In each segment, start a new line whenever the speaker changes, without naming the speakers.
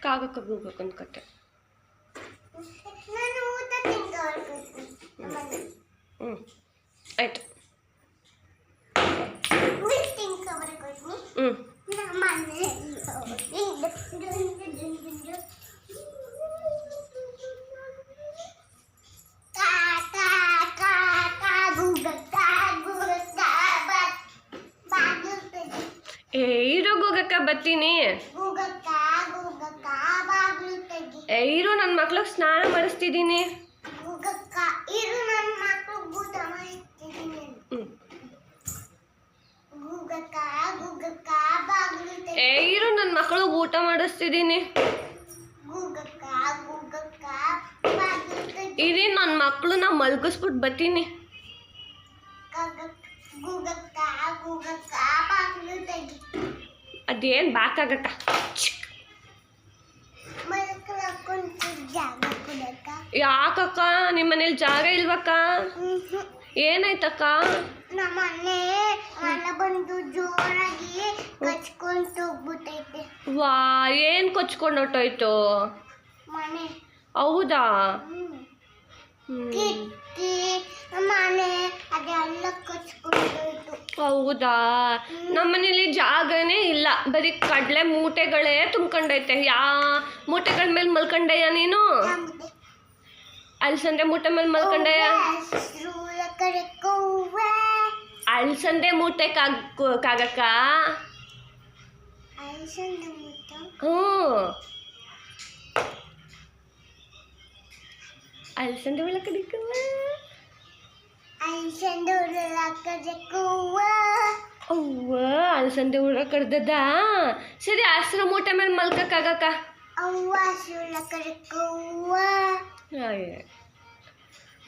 ಕಾಗಕ್ಕೆ ಹೋಗ್ಬೇಕಂತ ಕಟ್ಟೆ. ಆಯ್ತು. ಇರು ಗೂಗಕ್ಕ ಬರ್ತೀನಿ. ಇರು ನನ್ನ ಮಕ್ಳಿಗೆ ಸ್ನಾನ ಮಾಡಿಸ್ತಿದ್ದೀನಿ. ಇರು ನನ್ನ ಮಕ್ಕಳು ಊಟ ಮಾಡಿಸ್ತಿದ್ದೀನಿ. ಇರಿ ನನ್ನ ಮಕ್ಕಳನ್ನ ಮಲ್ಗಿಸ್ಬಿಟ್ಟು ಬರ್ತೀನಿ. ಅದೇನು ಬಾಕಾಗಕ್ಕ? ಯಾಕಕ್ಕ ನಿಮ್ಮ ಮನೇಲಿ ಜಾಗ ಇಲ್ವಕ್ಕ? ಏನಾಯ್ತಕ್ಕ? ವಾ ಏನ್ ಕೊಚ್ಕೊಂಡು ಹೊಟ್ಟೋಯ್ತು? ಹೌದಾ? ಹೌದಾ? ನಮ್ಮನೇಲಿ ಜಾಗನೇ ಇಲ್ಲ, ಬರೀ ಕಡಲೆ ಮೂಟೆಗಳೇ ತುಂಬ್ಕೊಂಡೈತೆ. ಮೂಟೆಗಳ ಮೇಲೆ ಮಲ್ಕೊಂಡೆಯ ನೀನು? ಅಲ್ಸಂದೆ ಮೂಟೆ ಮೇಲೆ ಮಲ್ಕೊಂಡೆಯ? ಅಲ್ಸಂದೆ ಮೂಟೆ ಕಾಗಕ್ಕ? ಹ್ಞೂ ಅಲ್ಸಂದೆ ಒಳ ಕಡಿಕವ್ವ. ಅವ್ವ ಅಲ್ಸಂದೆ ಉಳ ಕಡ್ದದ. ಸರಿ ಹಸ್ರು ಮೂಟೆ ಮೇಲೆ ಮಲ್ಕಕ್ಕಾಗಕ್ಕ?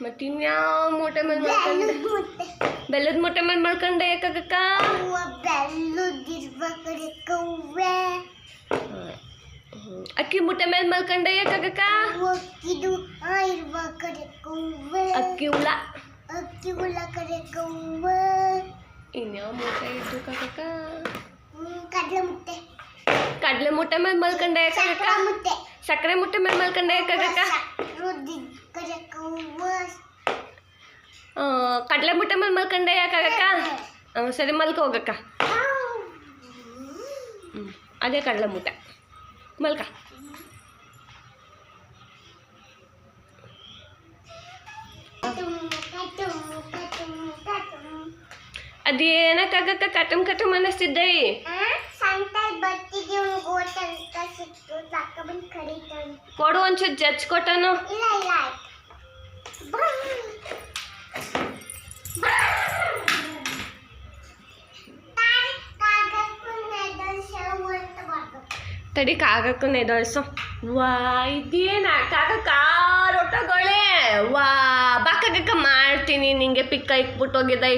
ಮತ್ತಿನ್ಯಾವ ಮೂಟೆ ಮೇಲೆ ಮಲ್ಕೊಂಡೆ? ಬೆಲ್ಲದ ಮೂಟೆ ಮೇಲೆ ಮಲ್ಕೊಂಡೆ ಯಾಕಾಗಕ್ಕ? ಅಕ್ಕಿ ಮೂಟೆ ಮೇಲೆ ಮಲ್ಕೊಂಡೆ ಯಾಕಾಗಕ್ಕ? ಅಕ್ಕಿ ಹುಳ. ಇನ್ಯಾವ ಮೂಟೆ ಇದ್ದು ಕಾಕಕ್ಕ? ಕಡಲೆ ಮೂಟೆ ಮೇಲೆ ಮಲ್ಕೊಂಡೆ ಯಾಕಾಗಕ್ಕ? ಸಕ್ಕರೆ ಮೂಟೆ ಮೇಲೆ ಮಲ್ಕೊಂಡೆ ಯಾಕಾಗಕ್ಕ? ಕಡಲೆ ಮೂಟೆ ಮೇಲೆ ಮಲ್ಕೊಂಡೆ ಯಾಕಾಗಕ್ಕ? ಸರಿ ಮಲ್ಕ ಹೋಗಕ್ಕ. ಅದೇ ಕಡಲೆ ಮೂಟೆ ಮಲ್ಕ. ಅದೇನಕ್ಕಾಗಕ್ಕ ಕಟಮ್ ಕಟಮ್ ಅನ್ನಿಸ್ತಿದ್ದೆ? ಕೊಡು ಒಂಚೂರು ಜಜ್ಜ್ ಕೊಟ್ಟನು. ತಡಿ ಕಾಗಕ್ಕೂ ಎದೊಳ್ಸು. ವಾ ಇದೇನ ಕಾಗಕ್ಕ ರೊಟ್ಟಗೊಳೆ? ವಾ ಬಾಕಾಗಕ್ಕ ಮಾಡ್ತೀನಿ, ನಿಂಗೆ ಪಿಕ್ಕ ಇಕ್ಬಿಟ್ಟು ಹೋಗಿದ್ದೈ.